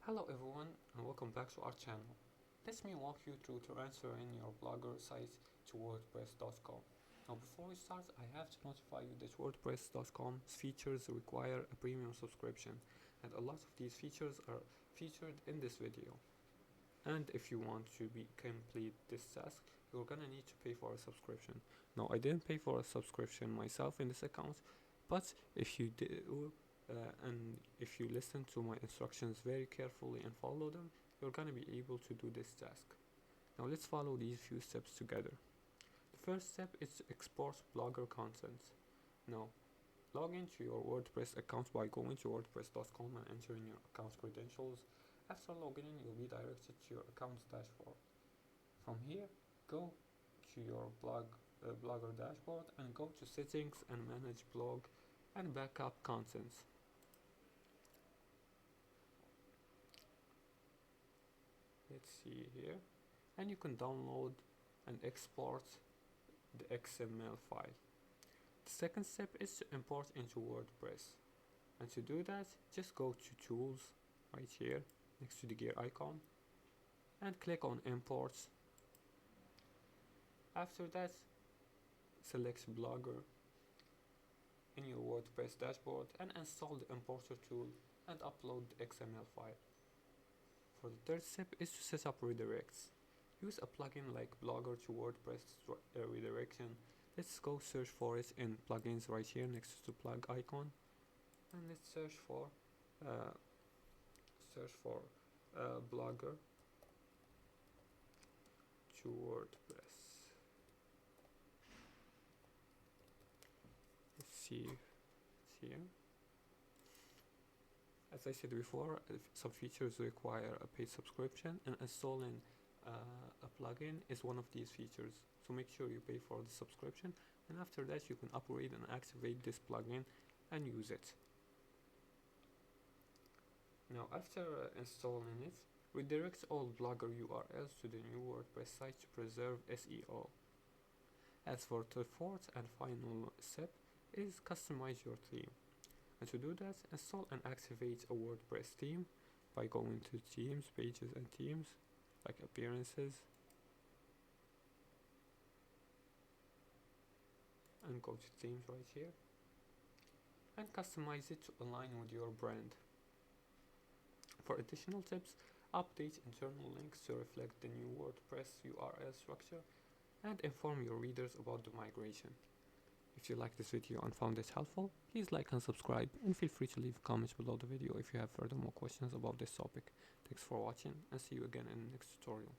Hello everyone and welcome back to our channel. Let me walk you through transferring your Blogger site to WordPress.com. Now before we start, I have to notify you that WordPress.com's features require a premium subscription, and a lot of these features are featured in this video. And if you want to complete this task, you're gonna need to pay for a subscription. Now I didn't pay for a subscription myself in this account, but if you do and if you listen to my instructions very carefully and follow them, you're gonna be able to do this task. Now let's follow these few steps together. The first step is to export Blogger content. Now log into your WordPress account by going to wordpress.com and entering your account credentials. After logging in, you'll be directed to your account's dashboard. From here, go to your Blogger dashboard and go to settings and manage blog and backup contents. Let's see here, and you can download and export the XML file. The second step is to import into WordPress, and to do that, just go to Tools right here next to the gear icon and click on Imports. After that, select Blogger in your WordPress dashboard and install the importer tool and upload the XML file. For the third step is to set up redirects. Use a plugin like Blogger to WordPress redirection. Let's go search for it in plugins right here next to the plug icon, and let's search for Blogger to WordPress. Let's see here. As I said before, some features require a paid subscription, and installing a plugin is one of these features. So make sure you pay for the subscription, and after that you can upgrade and activate this plugin and use it. Now after installing it, redirect all Blogger URLs to the new WordPress site to preserve SEO. As for the fourth and final step is customize your theme. And to do that, install and activate a WordPress theme by going to Themes, Pages and Themes, like Appearances, and go to Themes right here, and customize it to align with your brand. For additional tips, update internal links to reflect the new WordPress URL structure, and inform your readers about the migration. If you like this video and found it helpful, please like and subscribe, and feel free to leave comments below the video if you have further more questions about this topic. Thanks for watching, and see you again in the next tutorial.